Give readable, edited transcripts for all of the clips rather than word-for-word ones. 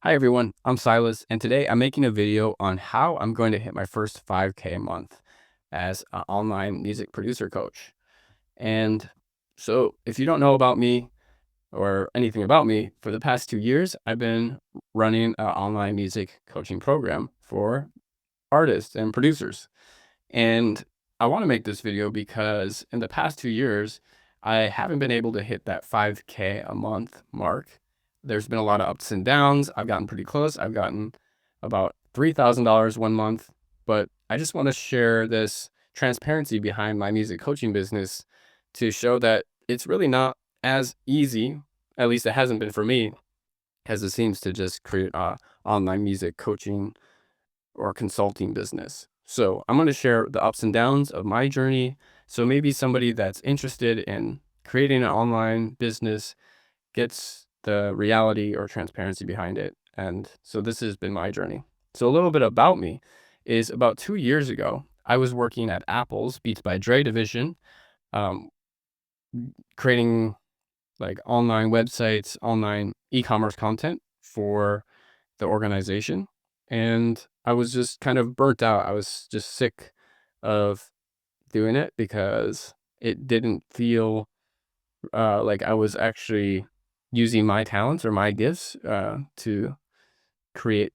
Hi everyone, I'm Silas, and today I'm making a video on how I'm going to hit my first 5K a month as an online music producer coach. And so, if you don't know about me or anything about me, for the past 2 years, I've been running an online music coaching program for artists and producers. And I want to make this video because in the past 2 years, I haven't been able to hit that 5K a month mark. There's been a lot of ups and downs. I've gotten pretty close. I've gotten about $3,000 one month, but I just want to share this transparency behind my music coaching business to show that it's really not as easy, at least it hasn't been for me, as it seems to just create a online music coaching or consulting business. So I'm going to share the ups and downs of my journey. So maybe somebody that's interested in creating an online business gets the reality or transparency behind it. And so this has been my journey. So a little bit about me is about 2 years ago, I was working at Apple's Beats by Dre division, um, creating like online websites, online e-commerce content for the organization. And I was just kind of burnt out. I was just sick of doing it because it didn't feel like I was actually using my talents or my gifts to create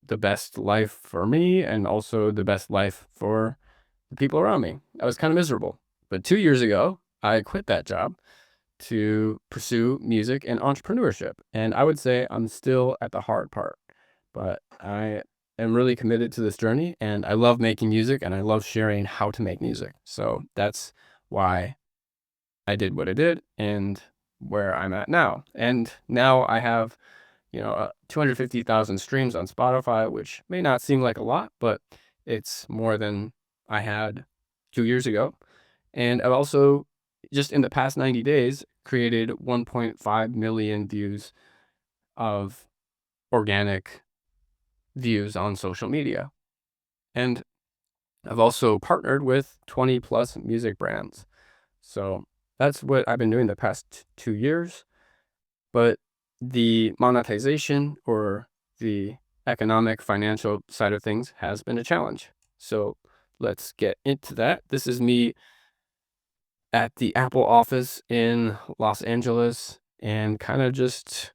the best life for me and also the best life for the people around me. I was kind of miserable. But 2 years ago, I quit that job to pursue music and entrepreneurship. And I would say I'm still at the hard part, but I am really committed to this journey and I love making music and I love sharing how to make music. So that's why I did what I did and where I'm at now. And now I have, 250,000 streams on Spotify, which may not seem like a lot, but it's more than I had 2 years ago. And I've also, just in the past 90 days, created 1.5 million views of organic views on social media. And I've also partnered with 20 plus music brands. So that's what I've been doing the past 2 years. But the monetization or the economic financial side of things has been a challenge. So let's get into that. This is me at the Apple office in Los Angeles and kind of just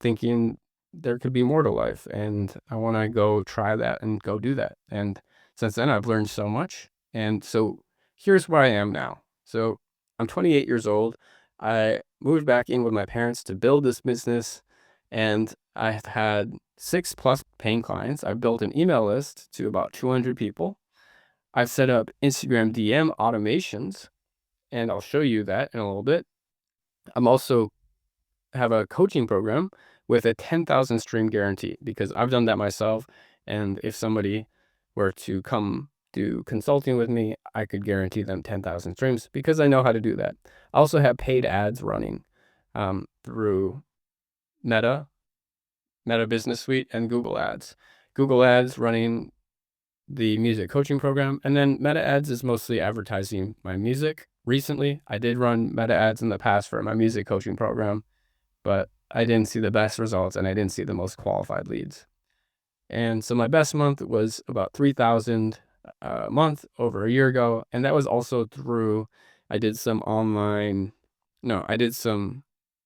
thinking there could be more to life. And I want to go try that and go do that. And since then, I've learned so much. And so here's where I am now. So I'm 28 years old. I moved back in with my parents to build this business. And I've had 6+ paying clients. I've built an email list to about 200 people. I've set up Instagram DM automations, and I'll show you that in a little bit. I'm also have a coaching program with a 10,000 stream guarantee because I've done that myself. And if somebody were to come do consulting with me, I could guarantee them 10,000 streams because I know how to do that. I also have paid ads running through Meta, Meta Business Suite, and Google Ads. Google Ads running the music coaching program, and then Meta Ads is mostly advertising my music. Recently, I did run Meta Ads in the past for my music coaching program, but I didn't see the best results and I didn't see the most qualified leads. And so my best month was about 3,000 a month over a year ago. And that was also through, I did some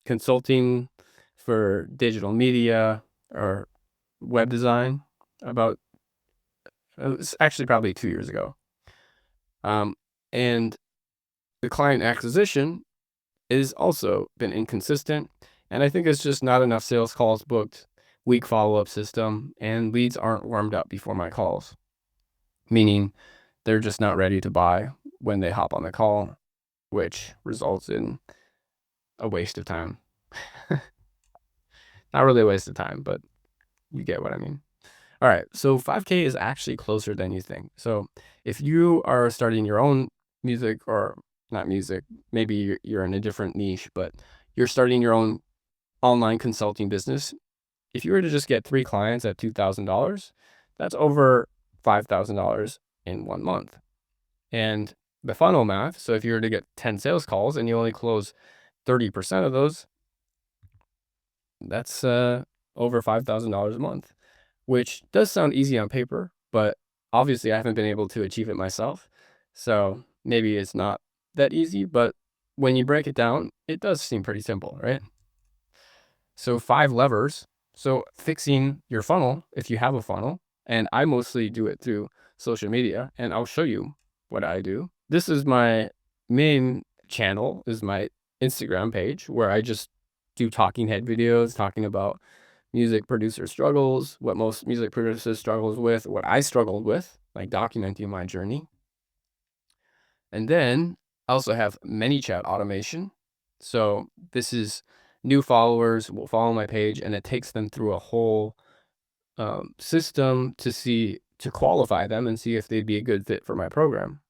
consulting for digital media or web design about, it was actually probably 2 years ago. And the client acquisition is also been inconsistent. And I think it's just not enough sales calls booked, weak follow-up system, and leads aren't warmed up before my calls, meaning they're just not ready to buy when they hop on the call, which results in a waste of time. Not really a waste of time, but you get what I mean. All right, so 5K is actually closer than you think. So if you are starting your own music, or not music, maybe you're in a different niche, but you're starting your own online consulting business, if you were to just get 3 clients at $2,000, that's over $5,000 in 1 month. And the funnel math, so if you were to get 10 sales calls and you only close 30% of those, that's over $5,000 a month, which does sound easy on paper, but obviously I haven't been able to achieve it myself. So maybe it's not that easy, but when you break it down, it does seem pretty simple, right? So 5 levers. So fixing your funnel, if you have a funnel, and I mostly do it through social media, and I'll show you what I do. This is my main channel, is my Instagram page, where I just do talking head videos talking about music producer struggles, what most music producers struggles with, what I struggled with, like documenting my journey. And then I also have ManyChat automation. So this is new followers will follow my page, and it takes them through a whole system to qualify them and see if they'd be a good fit for my program.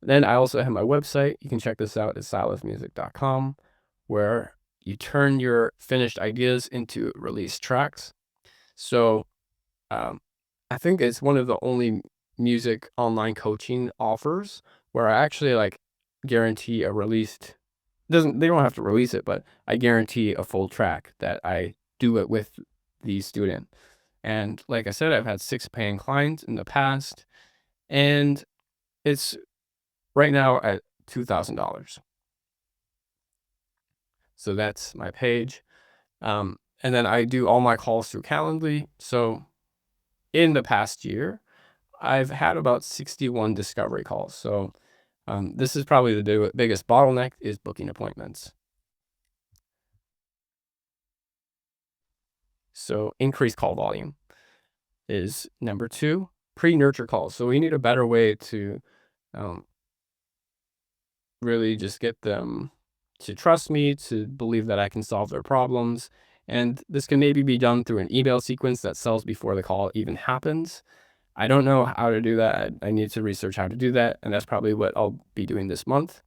Then I also have my website. You can check this out at silasmusic.com, where you turn your finished ideas into released tracks. So I think it's one of the only music online coaching offers where I actually like guarantee a released doesn't they don't have to release it, but I guarantee a full track that I do it with the student. And like I said, I've had 6 paying clients in the past, and it's right now at $2,000. So that's my page. And then I do all my calls through Calendly. So in the past year, I've had about 61 discovery calls. So this is probably the biggest bottleneck is booking appointments. So increased call volume is number 2. Pre-nurture calls. So we need a better way to um, really just get them to trust me, to believe that I can solve their problems. And this can maybe be done through an email sequence that sells before the call even happens. I don't know how to do that. I need to research how to do that, and that's probably what I'll be doing this month.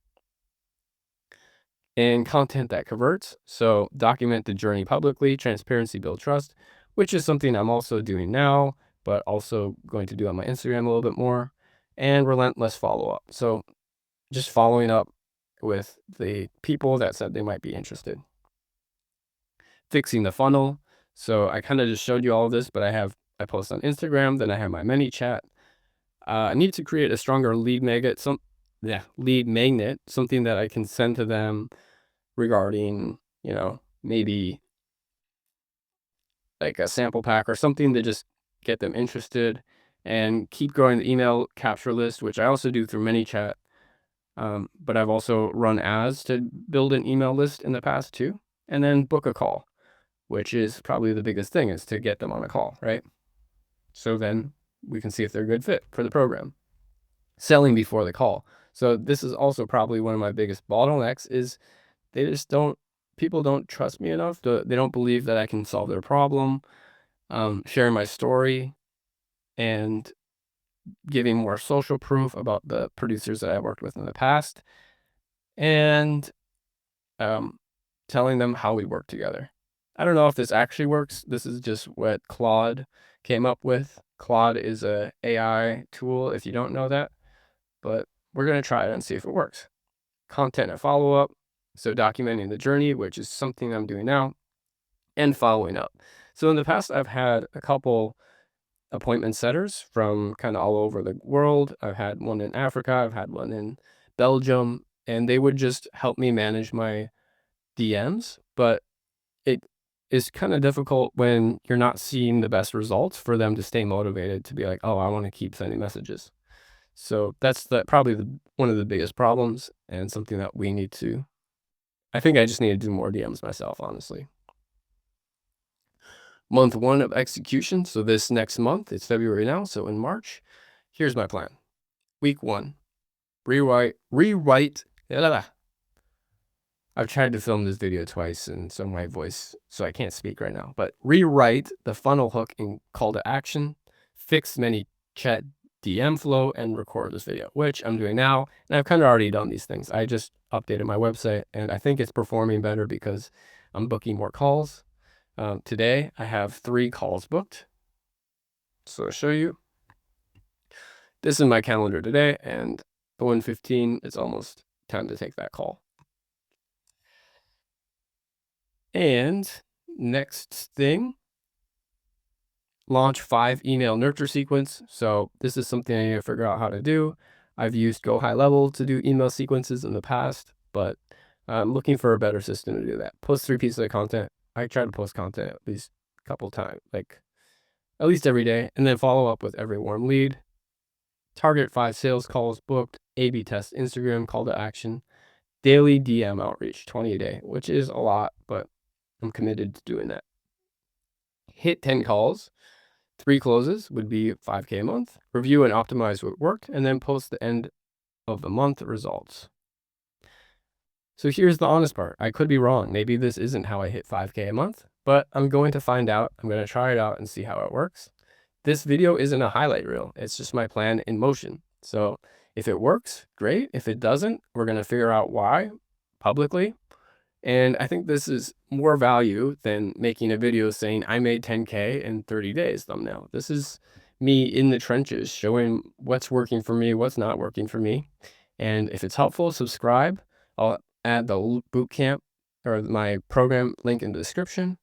And content that converts. So document the journey publicly, transparency, build trust, which is something I'm also doing now, but also going to do on my Instagram a little bit more. And relentless follow-up. So just following up with the people that said they might be interested. Fixing the funnel. So I kind of just showed you all of this, but I post on Instagram, then I have my ManyChat. I need to create a stronger lead magnet, something that I can send to them regarding, maybe like a sample pack or something to just get them interested, and keep growing the email capture list, which I also do through ManyChat. But I've also run ads to build an email list in the past too, and then book a call, which is probably the biggest thing, is to get them on a call, right? So then we can see if they're a good fit for the program. Selling before the call. So this is also probably one of my biggest bottlenecks is people don't trust me enough. They don't believe that I can solve their problem. Sharing my story and giving more social proof about the producers that I worked with in the past, and telling them how we work together. I don't know if this actually works. This is just what Claude came up with. Claude is a AI tool, if you don't know that, but we're going to try it and see if it works. Content and follow-up. So documenting the journey, which is something I'm doing now, and following up. So in the past, I've had a couple appointment setters from kind of all over the world. I've had one in Africa, I've had one in Belgium, and they would just help me manage my DMs. But it is kind of difficult when you're not seeing the best results for them to stay motivated to be like, oh, I want to keep sending messages. So that's probably one of the biggest problems, and something that we need to. I think I just need to do more DMs myself, honestly. Month 1 of execution. So this next month, it's February now. So in March, here's my plan. Week 1, rewrite. I've tried to film this video twice, and so my voice, so I can't speak right now. But rewrite the funnel hook and call to action, fix ManyChat DM flow, and record this video, which I'm doing now. And I've kind of already done these things. I just updated my website, and I think it's performing better because I'm booking more calls. Today, I have 3 calls booked. So I'll show you. This is my calendar today, and 1:15, it's almost time to take that call. And next thing launch 5 email nurture sequence. So this is something I need to figure out how to do. I've used Go High Level to do email sequences in the past, but I'm looking for a better system to do that. Post 3 pieces of content. I try to post content at least a couple times, like at least every day, and then follow up with every warm lead. Target 5 sales calls booked. A/B test Instagram call to action. Daily DM outreach, 20 a day, which is a lot, but I'm committed to doing that. Hit 10 calls. 3 closes would be 5K a month. Review and optimize what worked, and then post the end of the month results. So here's the honest part. I could be wrong. Maybe this isn't how I hit 5K a month, but I'm going to find out. I'm going to try it out and see how it works. This video isn't a highlight reel. It's just my plan in motion. So if it works, great. If it doesn't, we're going to figure out why publicly. And I think this is more value than making a video saying I made 10K in 30 days thumbnail. This is me in the trenches showing what's working for me, what's not working for me. And if it's helpful, subscribe. I'll add the bootcamp or my program link in the description,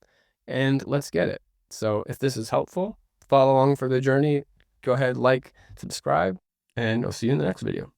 and let's get it. So if this is helpful, follow along for the journey. Go ahead, like, subscribe, and I'll see you in the next video.